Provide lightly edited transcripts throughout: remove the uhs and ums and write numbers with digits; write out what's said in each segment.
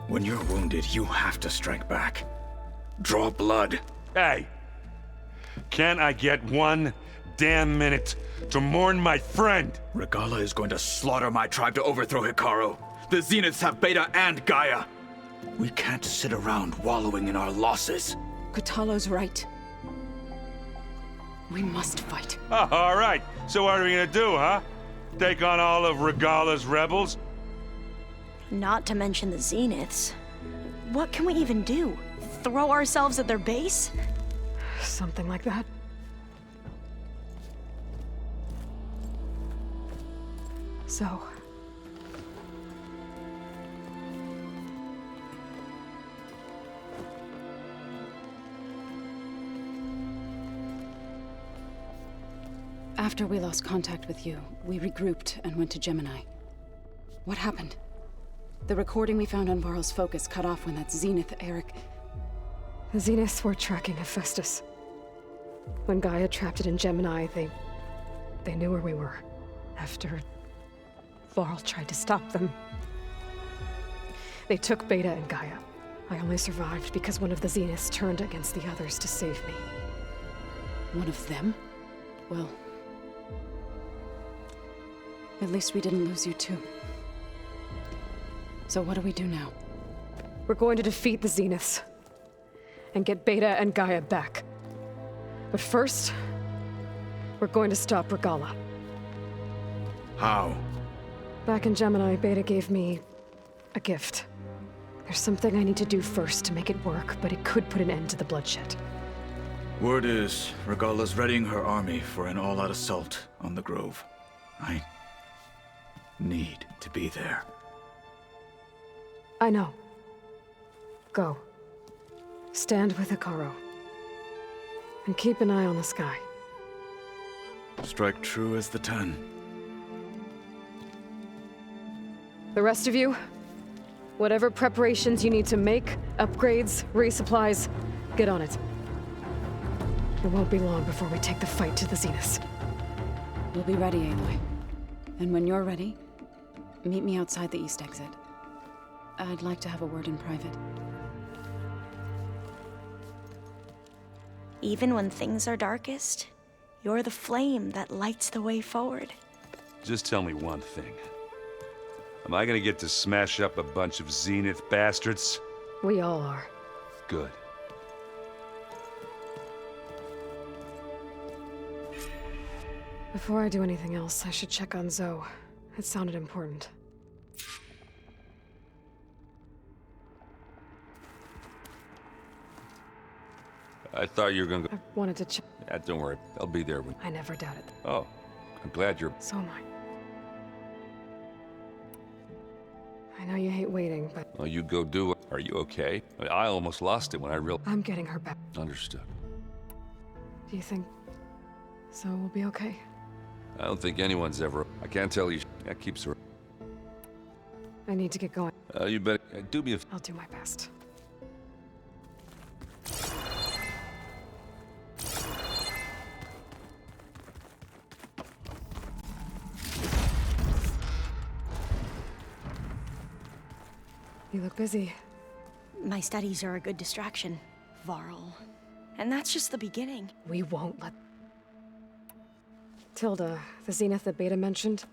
When you're wounded, you have to strike back. Draw blood. Hey! Can't I get one damn minute to mourn my friend? Regala is going to slaughter my tribe to overthrow Hikaru. The Zeniths have Beta and Gaia. We can't sit around wallowing in our losses. Kotallo's right. We must fight. Oh, all right. So what are we gonna do, huh? Take on all of Regala's rebels? Not to mention the Zeniths. What can we even do? Throw ourselves at their base? Something like that. So... After we lost contact with you, we regrouped and went to Gemini. What happened? The recording we found on Varl's focus cut off when that Zenith, Eric... The Zeniths were tracking Hephaestus. When Gaia trapped it in Gemini, they knew where we were. After Varl tried to stop them, they took Beta and Gaia. I only survived because one of the Zeniths turned against the others to save me. One of them? Well... at least we didn't lose you too. So what do we do now? We're going to defeat the Zeniths. And get Beta and Gaia back. But first, we're going to stop Regala. How? Back in Gemini, Beta gave me a gift. There's something I need to do first to make it work, but it could put an end to the bloodshed. Word is, Regala's readying her army for an all-out assault on the Grove. I need to be there. I know. Go. Stand with Hikaru. And keep an eye on the sky. Strike true as the 10. The rest of you, whatever preparations you need to make, upgrades, resupplies, get on it. It won't be long before we take the fight to the Zeniths. We'll be ready, Aloy. And when you're ready, meet me outside the east exit. I'd like to have a word in private. Even when things are darkest, you're the flame that lights the way forward. Just tell me one thing. Am I gonna get to smash up a bunch of Zenith bastards? We all are. Good. Before I do anything else, I should check on Zoe. It sounded important. I thought you were gonna go... I wanted to check. Yeah, don't worry. I'll be there when... I never doubted. Oh, I'm glad you're... So am I know you hate waiting, but... Well, you go do it. Are you okay? I almost lost it when I realized... I'm getting her back. Understood. Do you think Zoe will be okay? I don't think anyone's ever... I can't tell you. That keeps her... I need to get going. You better... do me a... I'll do my best. You look busy. My studies are a good distraction, Varl. And that's just the beginning. We won't let... Tilda, the Zenith that Beta mentioned,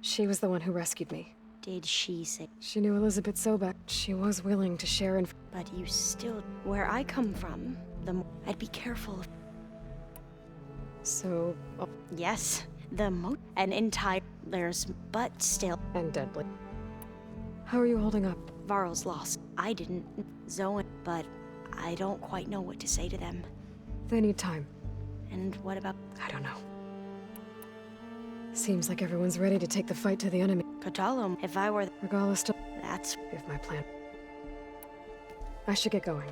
she was the one who rescued me. Did she say? She knew Elizabeth Sobek. She was willing to share But you still... Where I come from, I'd be careful. So... Yes, an entire... There's... But still... And deadly. How are you holding up? Varl's lost. I didn't. Zoe... But I don't quite know what to say to them. They need time. And what about... I don't know. Seems like everyone's ready to take the fight to the enemy. Kotallo, if I were... Regala still... That's... If my plan... I should get going.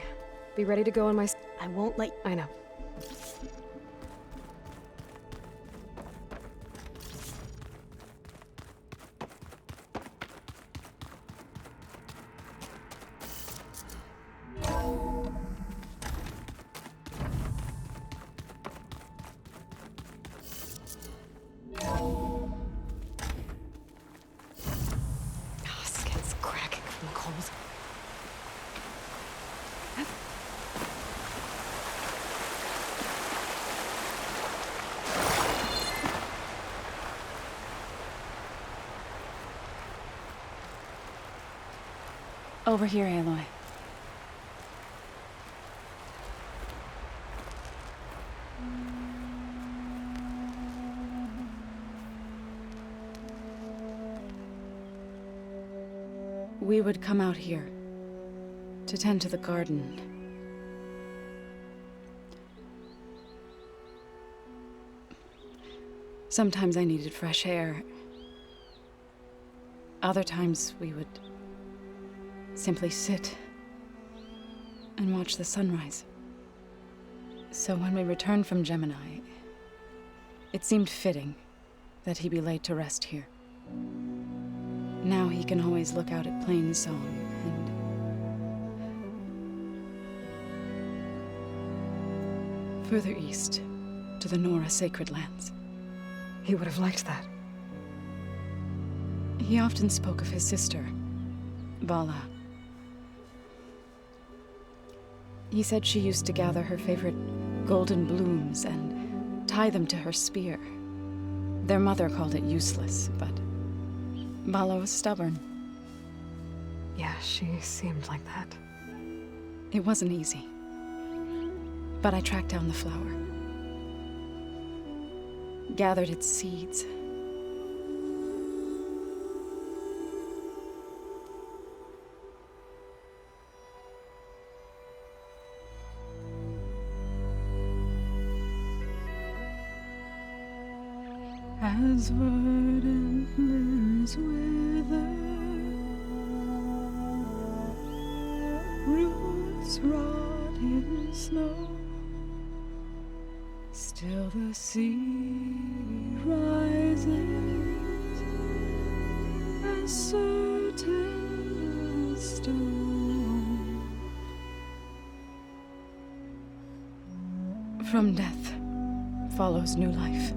Be ready to go on my... I won't let... I know. Over here, Aloy. We would come out here to tend to the garden. Sometimes I needed fresh air. Other times we would simply sit and watch the sunrise. So when we returned from Gemini, it seemed fitting that he be laid to rest here. Now he can always look out at Plainsong and further east to the Nora sacred lands. He would have liked that. He often spoke of his sister, Vala. He said she used to gather her favorite golden blooms and tie them to her spear. Their mother called it useless, but Vala was stubborn. Yeah, she seemed like that. It wasn't easy. But I tracked down the flower. Gathered its seeds. As verdant limbs wither, roots rot in snow, still the sea rises, as certain as stone. From death follows new life.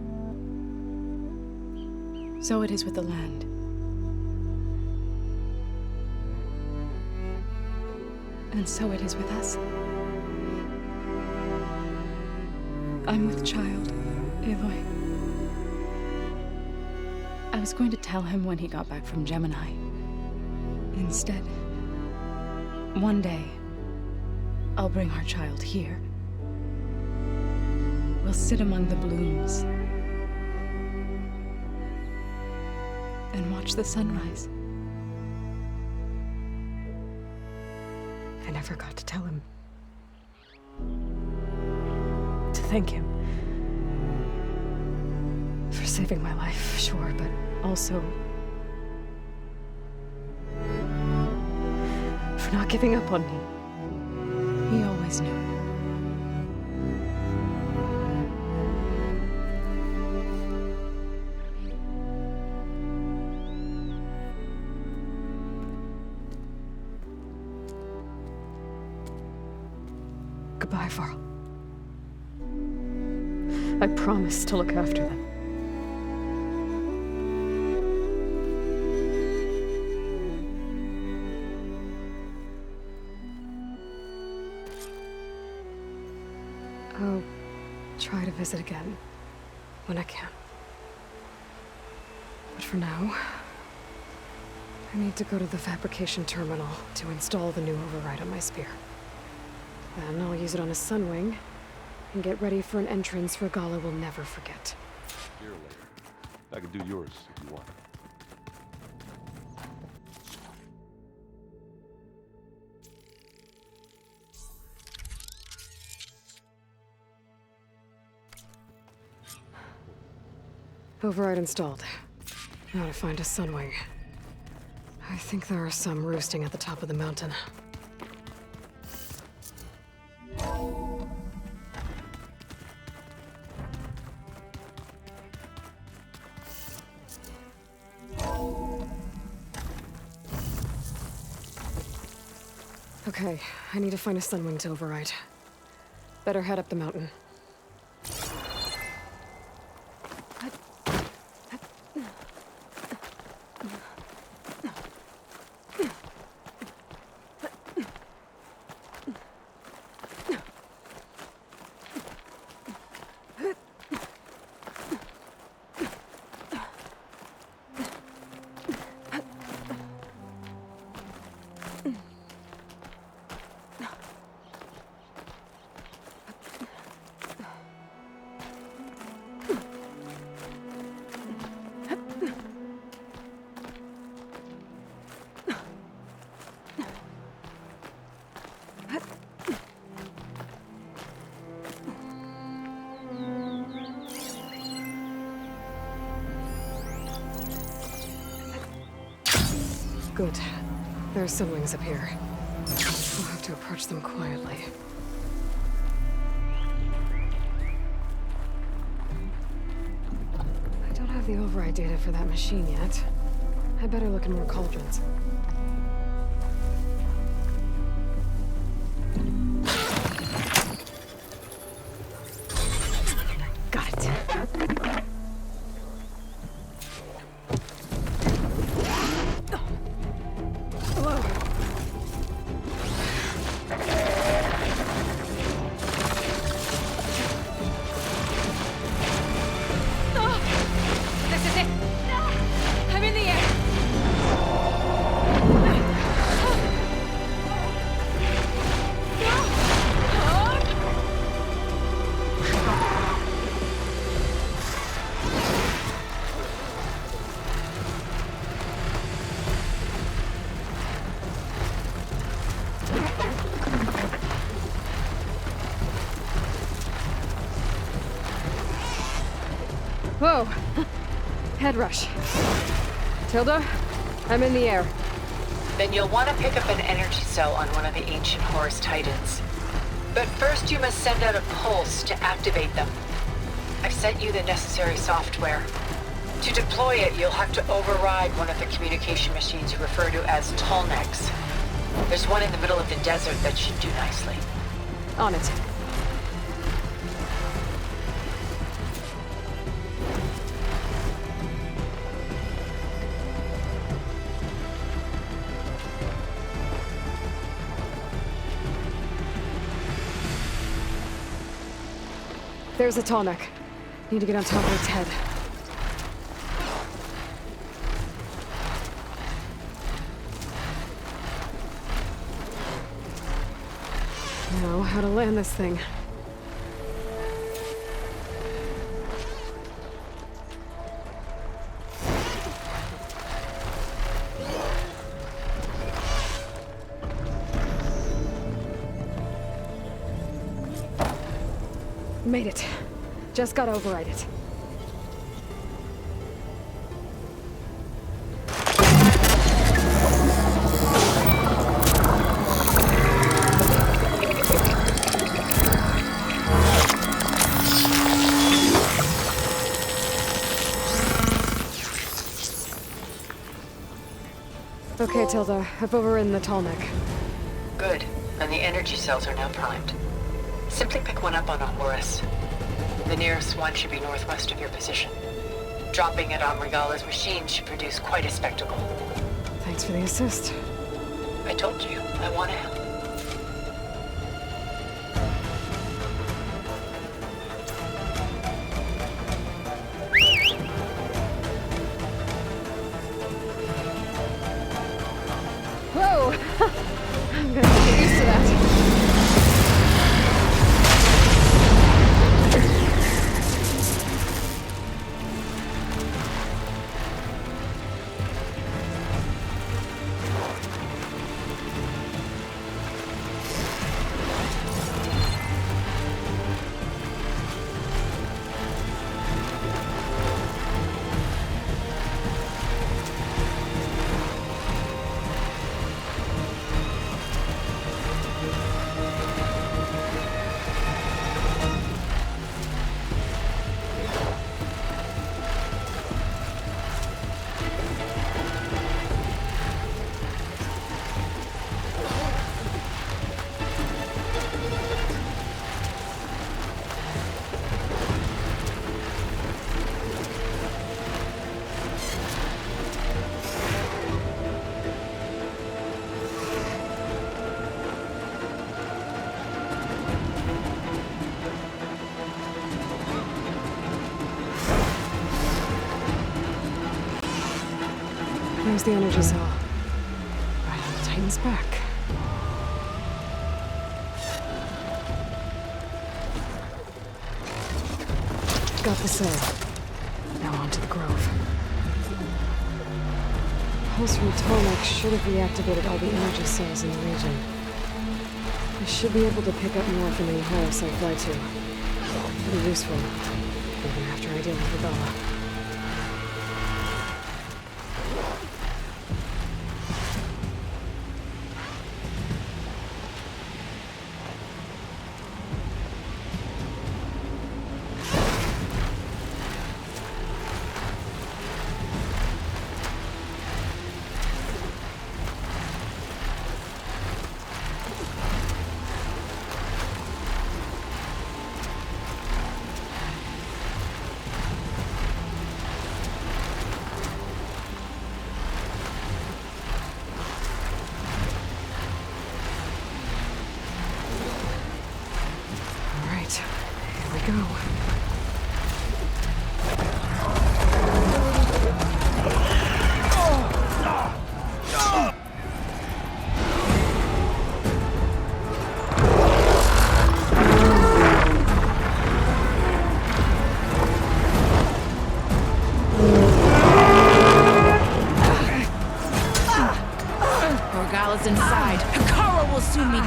So it is with the land. And so it is with us. I'm with child, Aloy. I was going to tell him when he got back from Gemini. Instead, one day, I'll bring our child here. We'll sit among the blooms and watch the sunrise. I never got to tell him. To thank him. For saving my life, sure, but also for not giving up on me. He always knew. Goodbye, Varl. I promise to look after them. I'll try to visit again when I can. But for now, I need to go to the fabrication terminal to install the new override on my spear. Then I'll use it on a sunwing and get ready for an entrance Regala will never forget. Here later. I can do yours if you want. Override installed. Now to find a sunwing. I think there are some roosting at the top of the mountain. Okay, I need to find a sunwing to override. Better head up the mountain. Good. There are sunwings up here. We'll have to approach them quietly. I don't have the override data for that machine yet. I better look in more cauldrons. Got it. This is it! I'm in the air! Whoa! Head rush. Tilda, I'm in the air. Then you'll want to pick up an energy cell on one of the ancient Horus Titans. But first you must send out a pulse to activate them. I've sent you the necessary software. To deploy it, you'll have to override one of the communication machines you refer to as Tallnecks. There's one in the middle of the desert that should do nicely. On it. There's a tall neck. Need to get on top of its head. Now, how to land this thing. Made it. Just gotta override it. Okay, Tilda. I've overridden the tall neck. Good. And the energy cells are now primed. Simply pick one up on a Horus. The nearest one should be northwest of your position. Dropping it on Regala's machine should produce quite a spectacle. Thanks for the assist. I told you, I want to help. Whoa! I'm gonna get used to that. There's the energy cell. Right on the Titan's back. Got the cell. Now on to the Grove. Pulse from Tolmec should have reactivated all the energy cells in the region. I should be able to pick up more from any Horus I fly to. Pretty useful, even after I deal with Regala.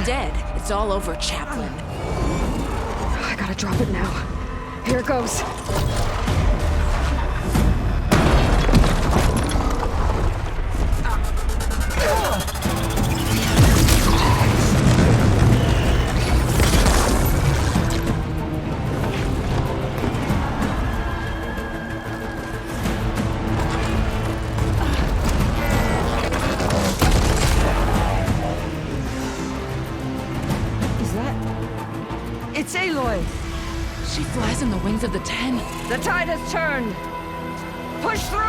dead. It's all over, Chaplain. I gotta drop it now. Here it goes. It's Aloy! She flies in the wings of the Ten. The tide has turned! Push through!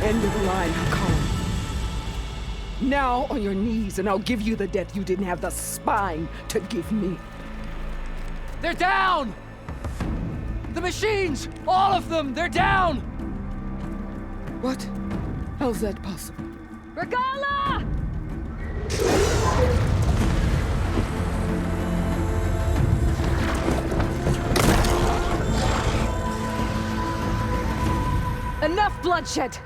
End of the line, Hakon. Now on your knees, and I'll give you the death you didn't have the spine to give me. They're down! The machines! All of them! They're down! What? How's that possible? Regala! Enough bloodshed!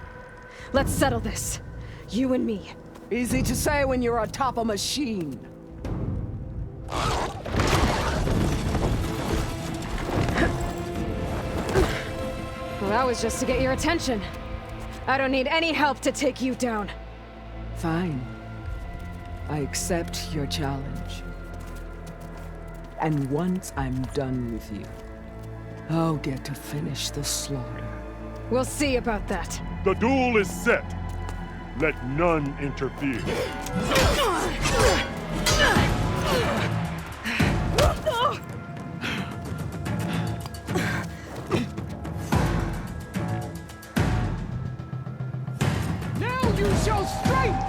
Let's settle this. You and me. Easy to say when you're atop a machine. Well, that was just to get your attention. I don't need any help to take you down. Fine. I accept your challenge. And once I'm done with you, I'll get to finish the slaughter. We'll see about that. The duel is set. Let none interfere. Now you show strength!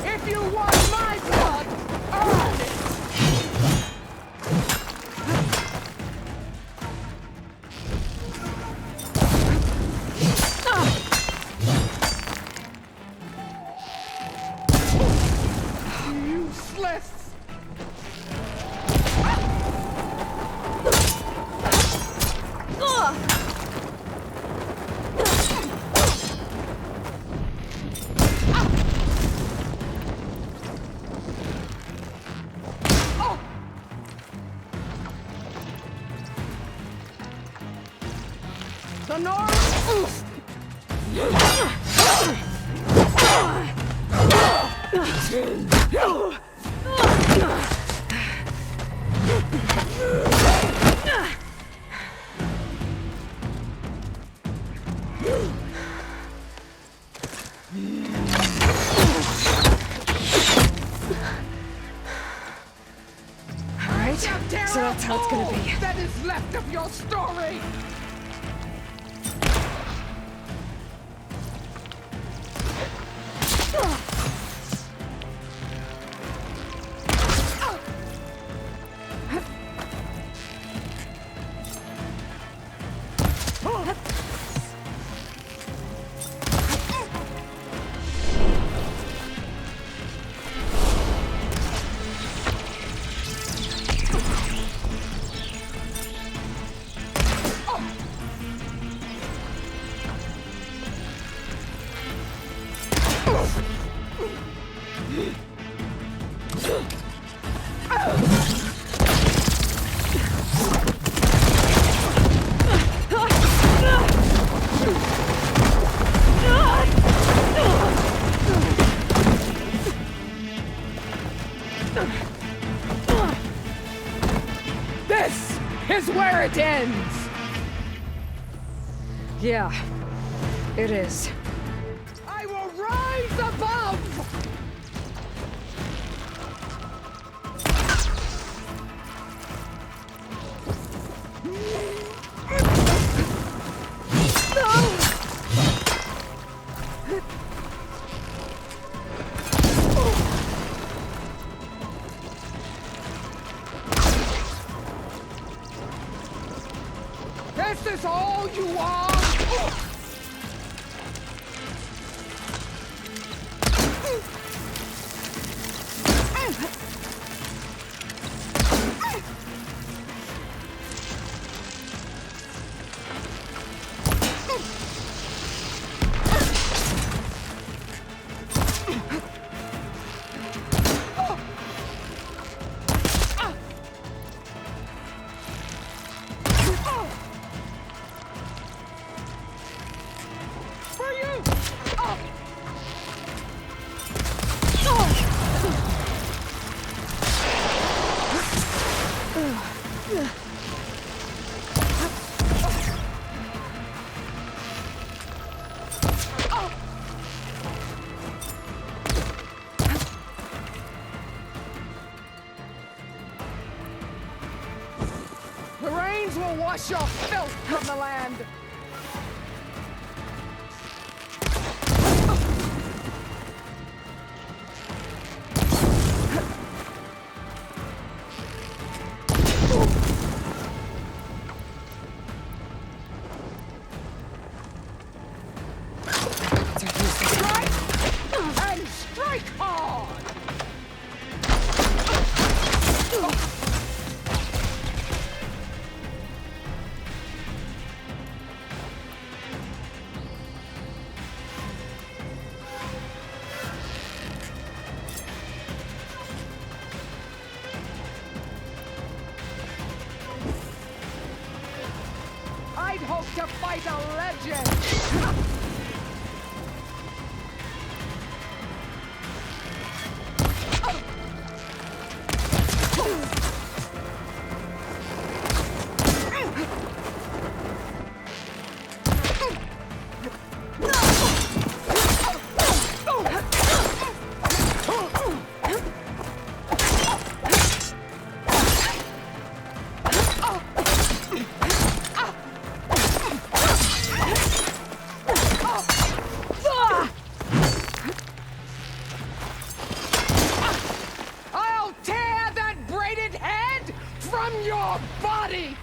If you want my blood, earn it! Useless! Alright, so that's how it's gonna be. That is left of your story! This is where it ends! Yeah, it is. I will rise above! Is this all you are? The rains will wash your filth from the land. Strike and strike hard. I'd hope to fight a legend! I'll tear that braided head from your body!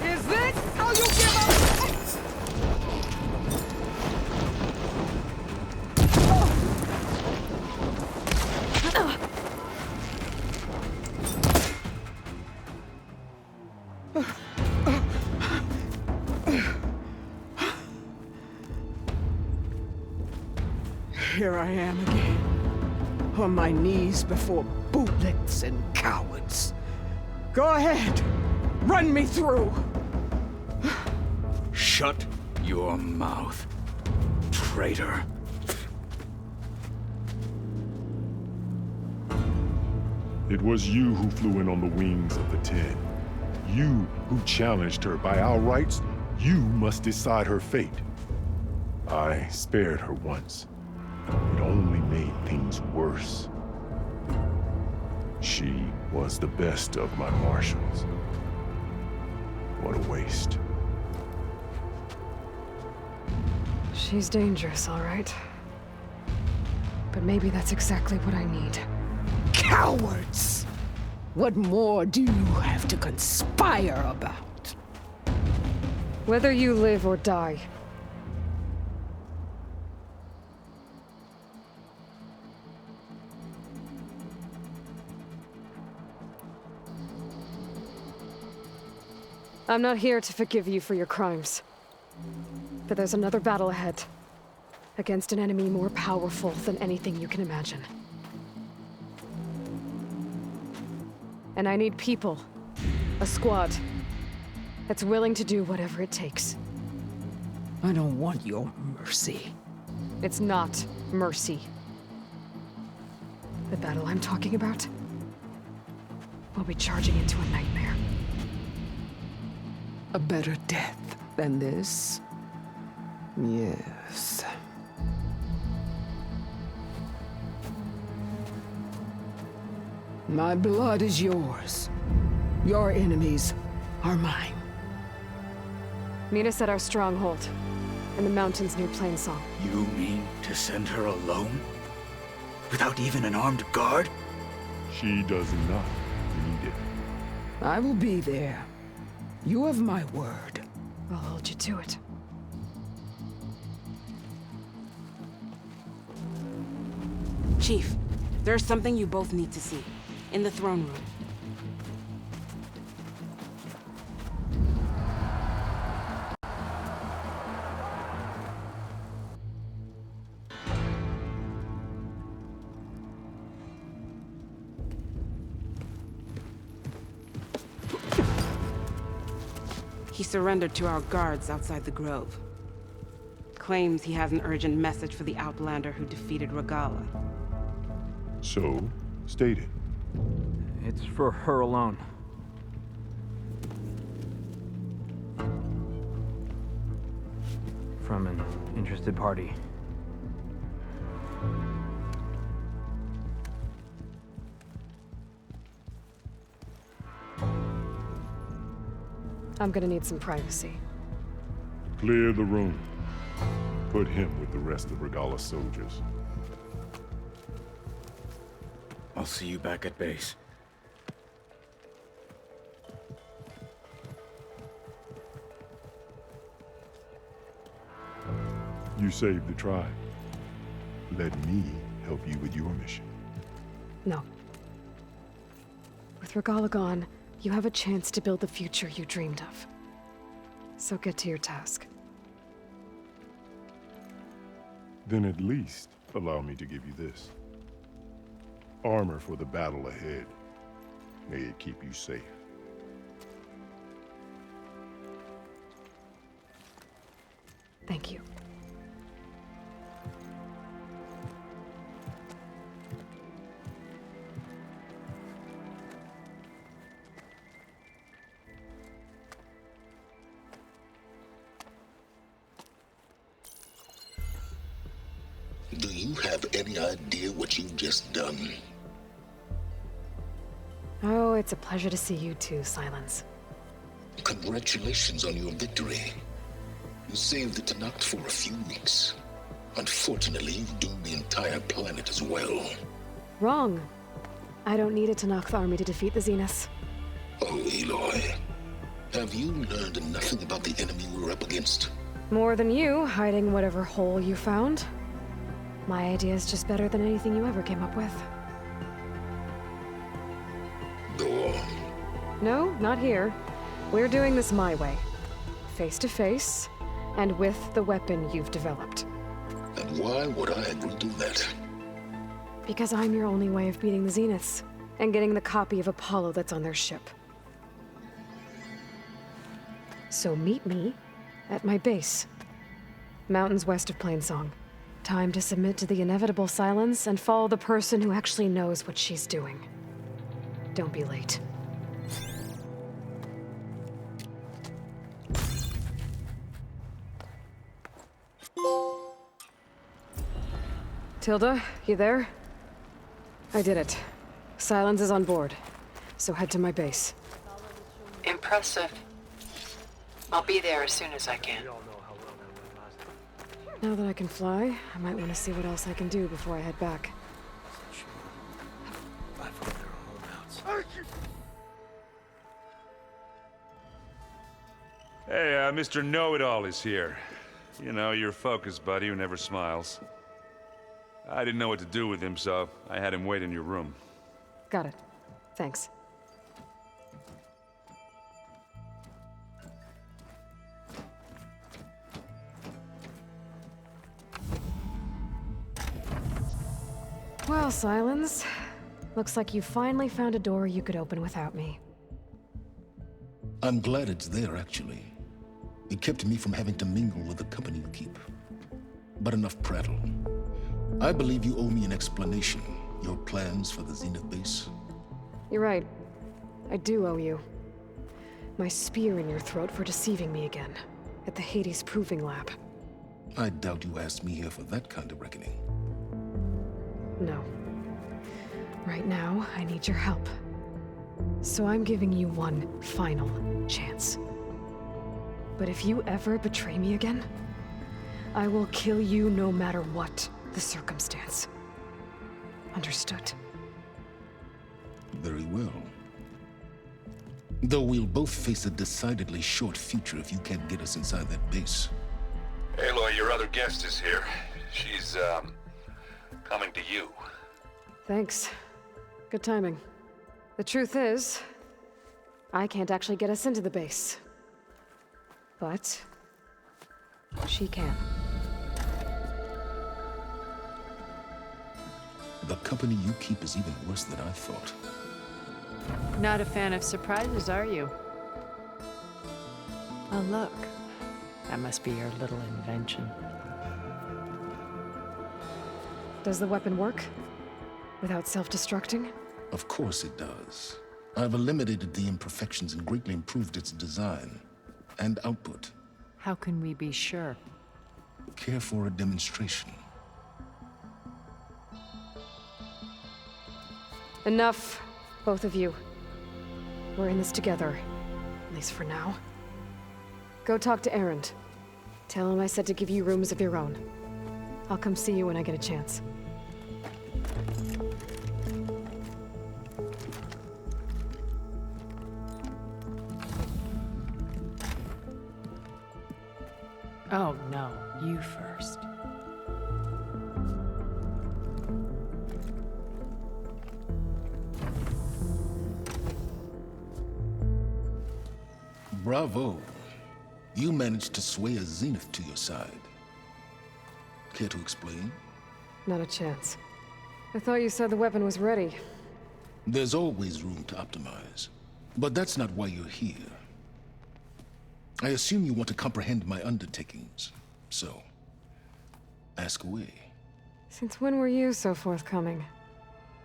Is this how you give up? Here I am again, on my knees before bootlets and cowards. Go ahead, run me through. Shut your mouth, traitor. It was you who flew in on the wings of the Ten. You who challenged her. By our rights, you must decide her fate. I spared her once. It only made things worse. She was the best of my marshals. What a waste. She's dangerous, all right. But maybe that's exactly what I need. Cowards! What more do you have to conspire about? Whether you live or die, I'm not here to forgive you for your crimes. But there's another battle ahead. Against an enemy more powerful than anything you can imagine. And I need people. A squad. That's willing to do whatever it takes. I don't want your mercy. It's not mercy. The battle I'm talking about will be charging into a nightmare. A better death than this? Yes. My blood is yours. Your enemies are mine. Meet us at our stronghold, in the mountains near Plainsong. You mean to send her alone? Without even an armed guard? She does not need it. I will be there. You have my word. I'll hold you to it. Chief, there's something you both need to see. In the throne room. He surrendered to our guards outside the grove. Claims he has an urgent message for the Outlander who defeated Regala. So, state it. It's for her alone. From an interested party. I'm gonna need some privacy. Clear the room. Put him with the rest of Regala's soldiers. I'll see you back at base. You saved the tribe. Let me help you with your mission. No. With Regala gone, you have a chance to build the future you dreamed of. So get to your task. Then at least allow me to give you this. Armor for the battle ahead. May it keep you safe. Thank you. Do you have any idea what you've just done? Oh, it's a pleasure to see you too, Silence. Congratulations on your victory. You saved the Tanakh for a few weeks. Unfortunately, you've doomed the entire planet as well. Wrong. I don't need a Tanakh army to defeat the Zeniths. Oh, Aloy. Have you learned nothing about the enemy we're up against? More than you, hiding whatever hole you found. My idea is just better than anything you ever came up with. Go on. No, not here. We're doing this my way. Face to face, and with the weapon you've developed. And why would I agree to that? Because I'm your only way of beating the Zeniths, and getting the copy of Apollo that's on their ship. So meet me at my base. Mountains west of Plainsong. Time to submit to the inevitable Silence and follow the person who actually knows what she's doing. Don't be late. Tilda, you there? I did it. Silence is on board, so head to my base. Impressive. I'll be there as soon as I can. Now that I can fly, I might want to see what else I can do before I head back. Hey, Mr. Know-It-All is here. You know, your focus buddy who never smiles. I didn't know what to do with him, so I had him wait in your room. Got it. Thanks. Well, Silence. Looks like you finally found a door you could open without me. I'm glad it's there, actually. It kept me from having to mingle with the company you keep. But enough prattle. I believe you owe me an explanation. Your plans for the Zenith base? You're right. I do owe you. My spear in your throat for deceiving me again. At the Hades Proving Lab. I doubt you asked me here for that kind of reckoning. No. Right now, I need your help. So I'm giving you one final chance. But if you ever betray me again, I will kill you no matter what the circumstance. Understood? Very well. Though we'll both face a decidedly short future if you can't get us inside that base. Aloy, your other guest is here. She's, coming to you. Thanks. Good timing. The truth is, I can't actually get us into the base. But she can. The company you keep is even worse than I thought. Not a fan of surprises, are you? Oh, look. That must be your little invention. Does the weapon work? Without self-destructing? Of course it does. I've eliminated the imperfections and greatly improved its design and output. How can we be sure? Care for a demonstration? Enough, both of you. We're in this together, at least for now. Go talk to Erend. Tell him I said to give you rooms of your own. I'll come see you when I get a chance. Oh, no. You first. Bravo. You managed to sway a Zenith to your side. Care to explain? Not a chance. I thought you said the weapon was ready. There's always room to optimize. But that's not why you're here. I assume you want to comprehend my undertakings. So, ask away. Since when were you so forthcoming?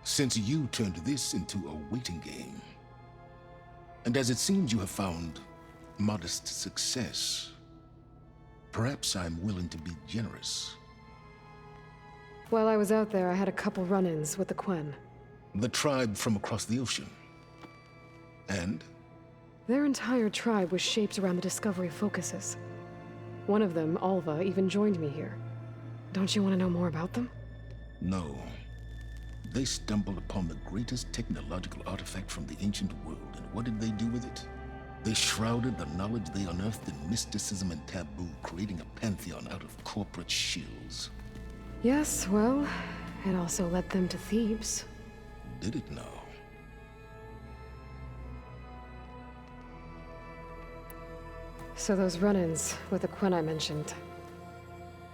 Since you turned this into a waiting game. And as it seems you have found modest success, perhaps I'm willing to be generous. While I was out there, I had a couple run-ins with the Quen. The tribe from across the ocean. And? Their entire tribe was shaped around the discovery of focuses. One of them, Alva, even joined me here. Don't you want to know more about them? No. They stumbled upon the greatest technological artifact from the ancient world, and what did they do with it? They shrouded the knowledge they unearthed in mysticism and taboo, creating a pantheon out of corporate shills. Yes, well, it also led them to Thebes. Did it now? So those run-ins with the Quen I mentioned.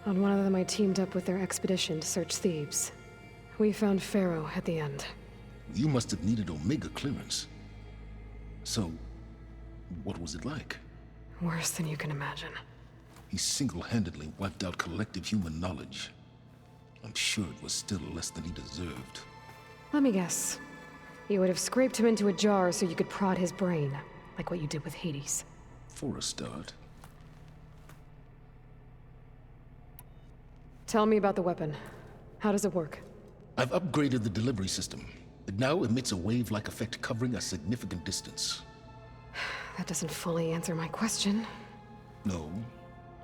On one of them I teamed up with their expedition to search Thebes. We found Pharaoh at the end. You must have needed Omega clearance. So, what was it like? Worse than you can imagine. He single-handedly wiped out collective human knowledge. I'm sure it was still less than he deserved. Let me guess. You would have scraped him into a jar so you could prod his brain, like what you did with Hades. For a start. Tell me about the weapon. How does it work? I've upgraded the delivery system. It now emits a wave-like effect covering a significant distance. That doesn't fully answer my question. No,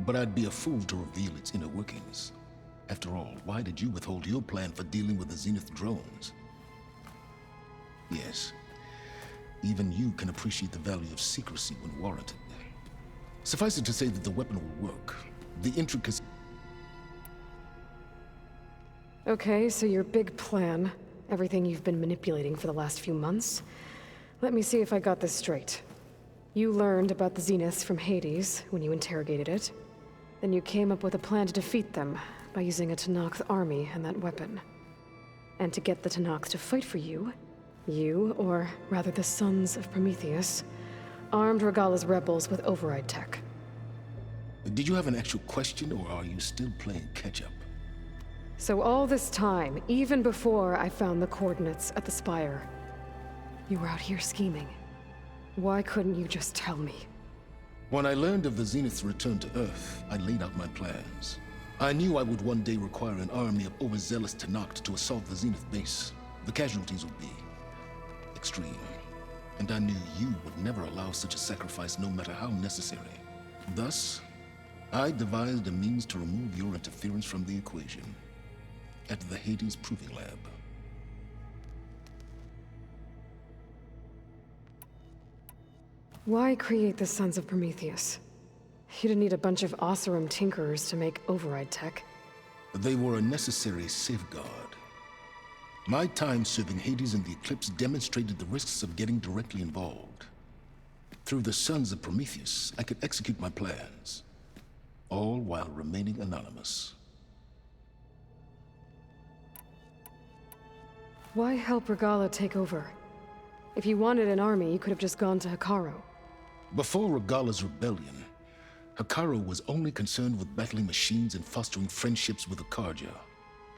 but I'd be a fool to reveal its inner workings. After all, why did you withhold your plan for dealing with the Zenith drones? Yes, even you can appreciate the value of secrecy when warranted. Suffice it to say that the weapon will work. The intricacies... Okay, so your big plan, everything you've been manipulating for the last few months. Let me see if I got this straight. You learned about the Zeniths from Hades when you interrogated it. Then you came up with a plan to defeat them by using a Tenakth army and that weapon. And to get the Tenakth to fight for you, or rather the Sons of Prometheus, armed Regalla's rebels with override tech. Did you have an actual question, or are you still playing catch-up? So all this time, even before I found the coordinates at the Spire, you were out here scheming. Why couldn't you just tell me? When I learned of the Zenith's return to Earth, I laid out my plans. I knew I would one day require an army of overzealous Tenakth to assault the Zenith base. The casualties would be extreme. And I knew you would never allow such a sacrifice, no matter how necessary. Thus, I devised a means to remove your interference from the equation at the Hades Proving Lab. Why create the Sons of Prometheus? You didn't need a bunch of Oseram tinkerers to make override tech. They were a necessary safeguard. My time serving Hades and the Eclipse demonstrated the risks of getting directly involved. Through the Sons of Prometheus, I could execute my plans, all while remaining anonymous. Why help Regalla take over? If you wanted an army, you could have just gone to Hekarro. Before Regalla's rebellion, Hekarro was only concerned with battling machines and fostering friendships with Akarja.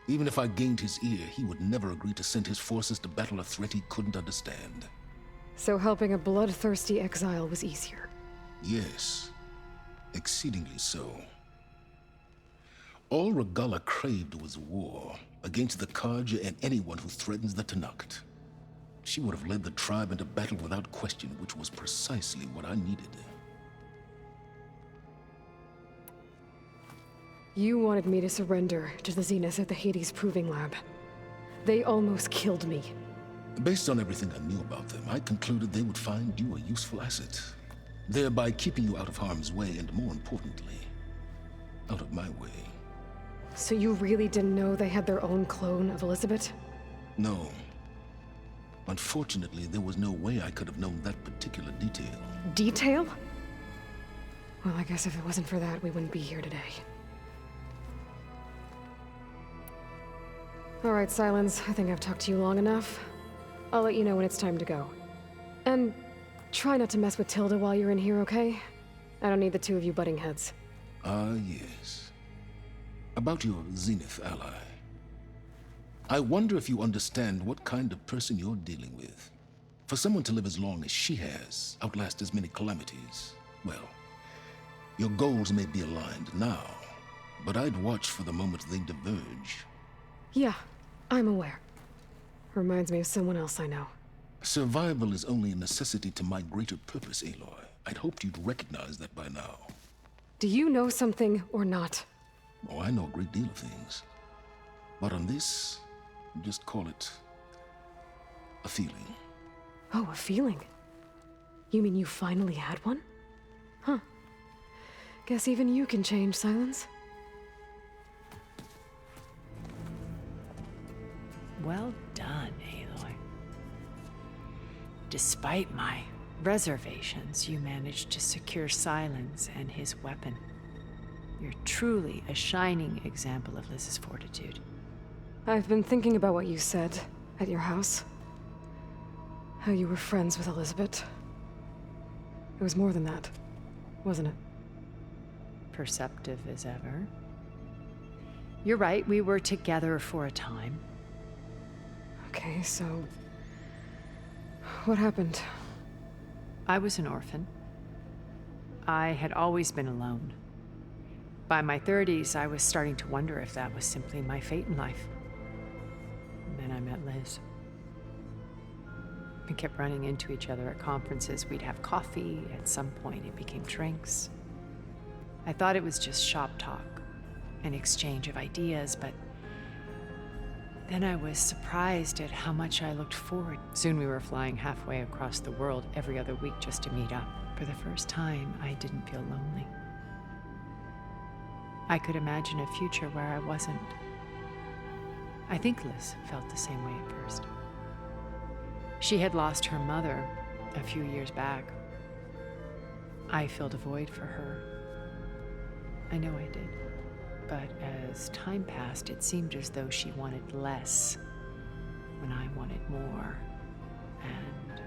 Even if I gained his ear, he would never agree to send his forces to battle a threat he couldn't understand. So helping a bloodthirsty exile was easier? Yes, exceedingly so. All Regalla craved was war against the Karja and anyone who threatens the Tenakth. She would have led the tribe into battle without question, which was precisely what I needed. You wanted me to surrender to the Zenith at the Hades Proving Lab. They almost killed me. Based on everything I knew about them, I concluded they would find you a useful asset, thereby keeping you out of harm's way and, more importantly, out of my way. So you really didn't know they had their own clone of Elizabeth? No. Unfortunately, there was no way I could have known that particular detail. Detail? Well, I guess if it wasn't for that, we wouldn't be here today. All right, Silence. I think I've talked to you long enough. I'll let you know when it's time to go. And try not to mess with Tilda while you're in here, okay? I don't need the two of you butting heads. Ah, yes. About your Zenith ally. I wonder if you understand what kind of person you're dealing with. For someone to live as long as she has, outlast as many calamities, well, your goals may be aligned now, but I'd watch for the moment they diverge. Yeah, I'm aware. Reminds me of someone else I know. Survival is only a necessity to my greater purpose, Aloy. I'd hoped you'd recognize that by now. Do you know something or not? Oh, I know a great deal of things. But on this, just call it a feeling. Oh, a feeling? You mean you finally had one? Huh. Guess even you can change, Silence. Well done, Aloy. Despite my reservations, you managed to secure Silence and his weapon. You're truly a shining example of Liz's fortitude. I've been thinking about what you said at your house. How you were friends with Elizabeth. It was more than that, wasn't it? Perceptive as ever. You're right, we were together for a time. Okay, so... what happened? I was an orphan. I had always been alone. By my 30s, I was starting to wonder if that was simply my fate in life. And then I met Liz. We kept running into each other at conferences. We'd have coffee. At some point, it became drinks. I thought it was just shop talk, an exchange of ideas, but then I was surprised at how much I looked forward. Soon we were flying halfway across the world every other week just to meet up. For the first time, I didn't feel lonely. I could imagine a future where I wasn't. I think Liz felt the same way at first. She had lost her mother a few years back. I filled a void for her. I know I did. But as time passed, it seemed as though she wanted less when I wanted more. And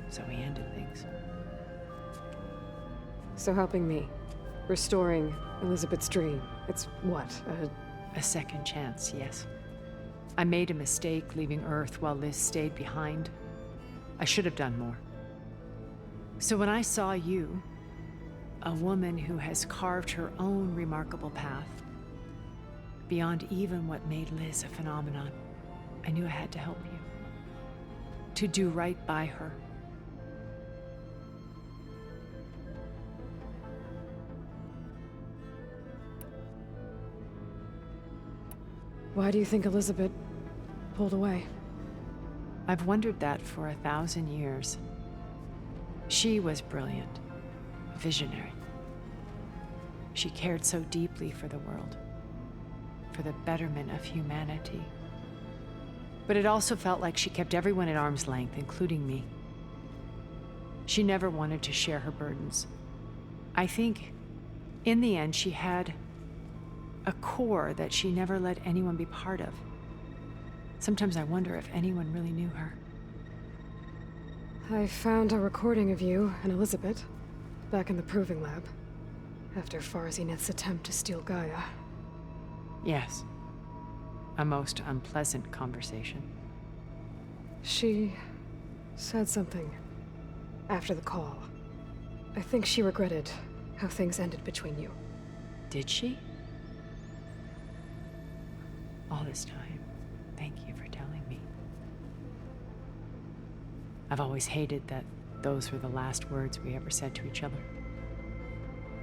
so we ended things. So helping me, restoring Elizabeth's dream, it's what, a second chance, yes. I made a mistake leaving Earth while Liz stayed behind. I should have done more. So when I saw you, a woman who has carved her own remarkable path, beyond even what made Liz a phenomenon, I knew I had to help you. To do right by her. Why do you think Elizabeth pulled away? I've wondered that for 1,000 years. She was brilliant, visionary. She cared so deeply for the world, for the betterment of humanity. But it also felt like she kept everyone at arm's length, including me. She never wanted to share her burdens. I think, in the end, she had a core that she never let anyone be part of. Sometimes I wonder if anyone really knew her. I found a recording of you and Elizabeth back in the proving lab after Farzineth's attempt to steal Gaia. Yes. A most unpleasant conversation. She said something after the call. I think she regretted how things ended between you. Did she? All this time, thank you for telling me. I've always hated that those were the last words we ever said to each other.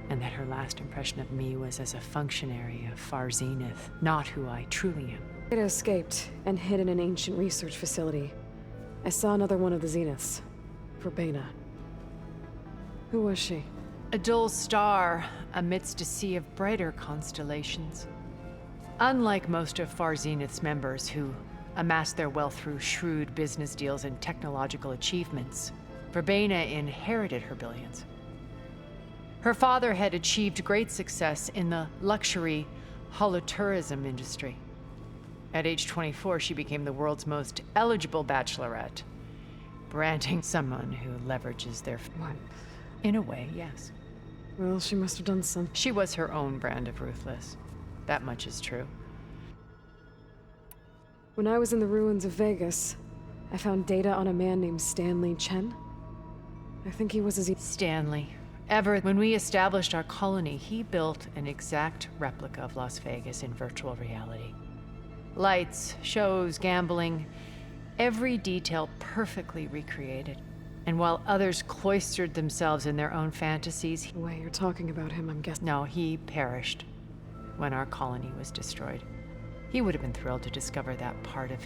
And that her last impression of me was as a functionary of Farzineth, not who I truly am. It escaped and hid in an ancient research facility. I saw another one of the Zeniths, Verbena. Who was she? A dull star amidst a sea of brighter constellations. Unlike most of Farzineth's members who amassed their wealth through shrewd business deals and technological achievements, Verbena inherited her billions. Her father had achieved great success in the luxury holotourism industry. At age 24, she became the world's most eligible bachelorette, branding someone who leverages their... What? In a way, yes. Well, she must have done some. She was her own brand of ruthless. That much is true. When I was in the ruins of Vegas, I found data on a man named Stanley Chen. I think he was a Stanley. When we established our colony, he built an exact replica of Las Vegas in virtual reality. Lights, shows, gambling, every detail perfectly recreated. And while others cloistered themselves in their own fantasies... The way you're talking about him, I'm guessing... No, he perished when our colony was destroyed. He would have been thrilled to discover that part of...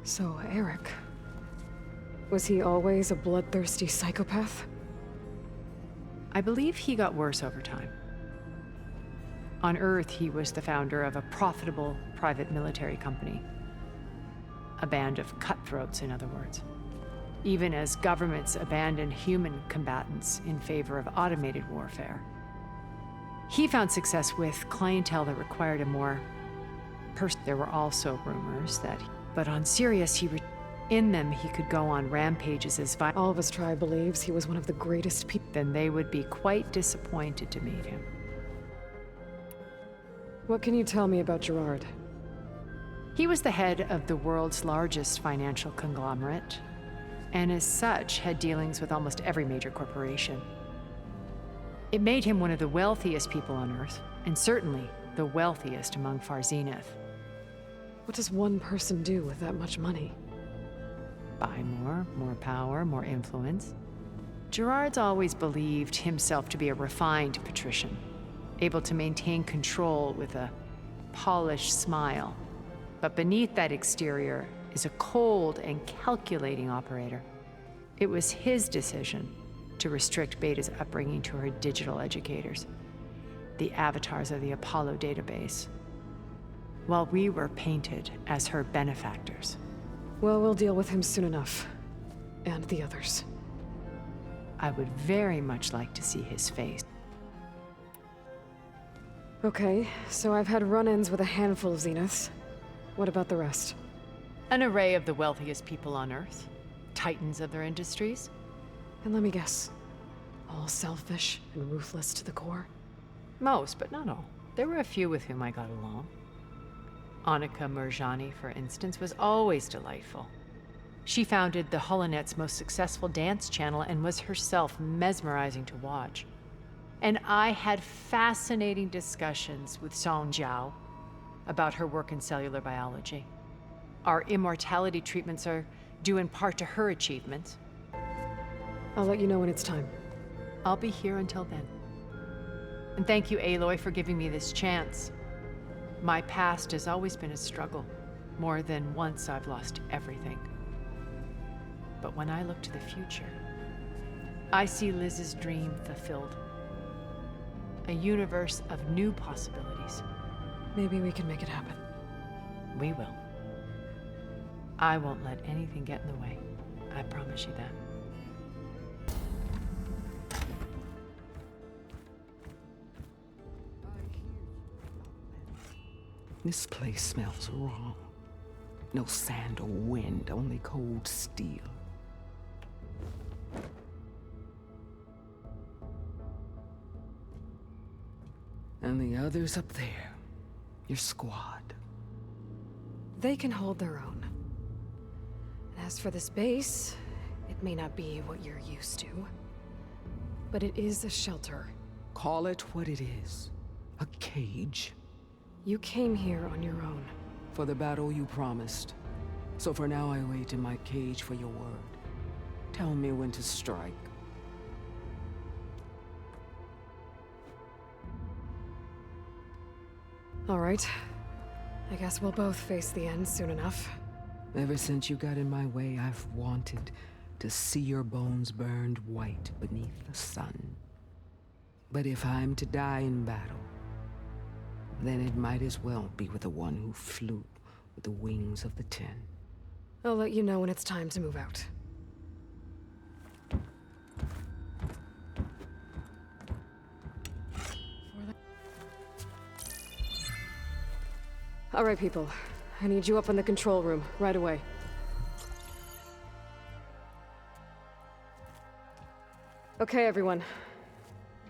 So, Eric... was he always a bloodthirsty psychopath? I believe he got worse over time. On Earth, he was the founder of a profitable private military company. A band of cutthroats, in other words. Even as governments abandoned human combatants in favor of automated warfare. He found success with clientele that required a more There were also rumors that... But on Sirius, in them, he could go on rampages as violent. All of his tribe believes he was one of the greatest people. Then they would be quite disappointed to meet him. What can you tell me about Gerard? He was the head of the world's largest financial conglomerate, and as such, had dealings with almost every major corporation. It made him one of the wealthiest people on Earth, and certainly the wealthiest among Farzineth. What does one person do with that much money? Buy more power, more influence. Gerard's always believed himself to be a refined patrician, able to maintain control with a polished smile. But beneath that exterior is a cold and calculating operator. It was his decision to restrict Beta's upbringing to her digital educators, the avatars of the Apollo database, while we were painted as her benefactors. Well, we'll deal with him soon enough. And the others. I would very much like to see his face. Okay, so I've had run-ins with a handful of Zeniths. What about the rest? An array of the wealthiest people on Earth. Titans of their industries. And let me guess, all selfish and ruthless to the core? Most, but not all. There were a few with whom I got along. Annika Murjani, for instance, was always delightful. She founded the Holonet's most successful dance channel and was herself mesmerizing to watch. And I had fascinating discussions with Song Jiao about her work in cellular biology. Our immortality treatments are due in part to her achievements. I'll let you know when it's time. I'll be here until then. And thank you, Aloy, for giving me this chance. My past has always been a struggle. More than once I've lost everything. But when I look to the future, I see Liz's dream fulfilled. A universe of new possibilities. Maybe we can make it happen. We will. I won't let anything get in the way. I promise you that. This place smells wrong. No sand or wind, only cold steel. And the others up there, your squad. They can hold their own. As for this base, it may not be what you're used to, but it is a shelter. Call it what it is. A cage. You came here on your own. For the battle you promised. So for now I wait in my cage for your word. Tell me when to strike. All right. I guess we'll both face the end soon enough. Ever since you got in my way, I've wanted to see your bones burned white beneath the sun. But if I'm to die in battle, then it might as well be with the one who flew with the wings of the 10. I'll let you know when it's time to move out. All right, people. I need you up in the control room, right away. Okay, everyone.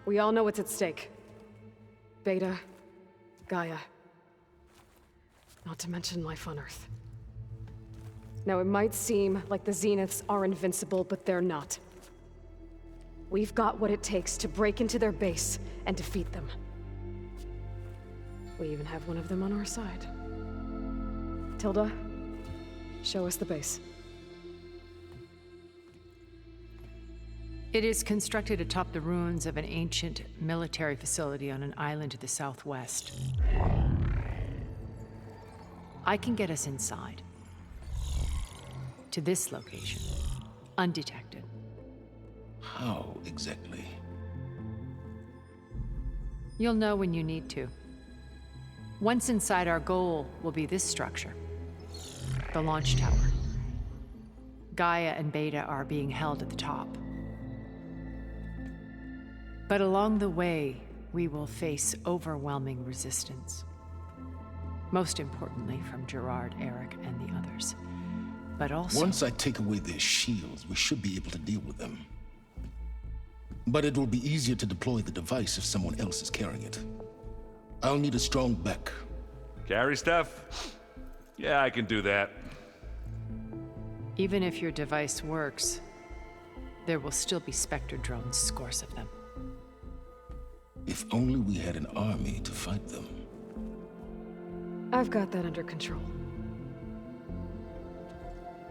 We all know what's at stake. Beta, Gaia. Not to mention life on Earth. Now, it might seem like the Zeniths are invincible, but they're not. We've got what it takes to break into their base and defeat them. We even have one of them on our side. Tilda, show us the base. It is constructed atop the ruins of an ancient military facility on an island to the southwest. I can get us inside. To this location, undetected. How exactly? You'll know when you need to. Once inside, our goal will be this structure. The launch tower. Gaia and Beta are being held at the top. But along the way, we will face overwhelming resistance. Most importantly, from Gerard, Eric, and the others. But also... Once I take away their shields, we should be able to deal with them. But it will be easier to deploy the device if someone else is carrying it. I'll need a strong back. Carry stuff? Yeah, I can do that. Even if your device works, there will still be Spectre drones, scores of them. If only we had an army to fight them. I've got that under control.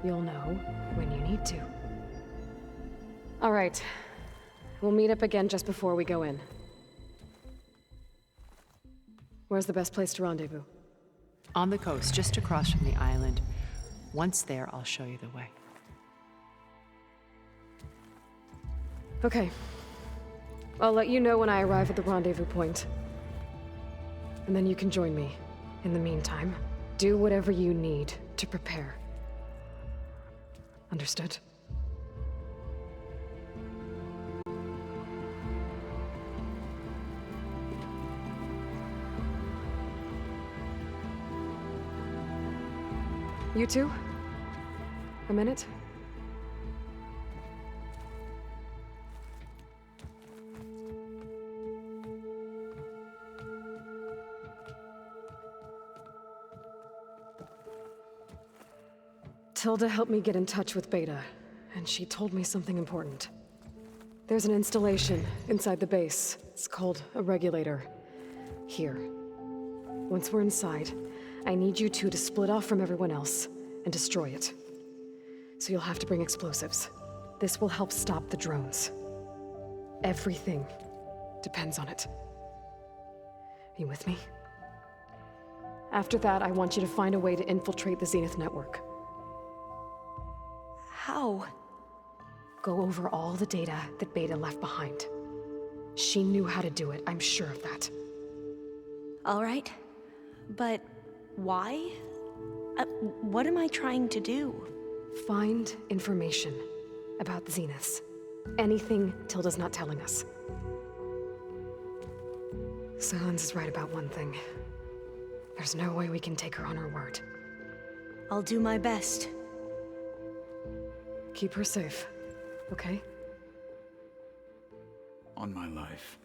You'll know when you need to. All right. We'll meet up again just before we go in. Where's the best place to rendezvous? On the coast, just across from the island. Once there, I'll show you the way. Okay. I'll let you know when I arrive at the rendezvous point. And then you can join me. In the meantime, do whatever you need to prepare. Understood? You two? A minute? Tilda helped me get in touch with Beta, and she told me something important. There's an installation inside the base. It's called a regulator. Here. Once we're inside, I need you two to split off from everyone else and destroy it. So you'll have to bring explosives. This will help stop the drones. Everything depends on it. Are you with me? After that, I want you to find a way to infiltrate the Zenith network. How? Go over all the data that Beta left behind. She knew how to do it, I'm sure of that. All right. But why? What am I trying to do? Find information about the Zeniths. Anything Tilda's not telling us. Silence is right about one thing. There's no way we can take her on her word. I'll do my best. Keep her safe, okay? On my life.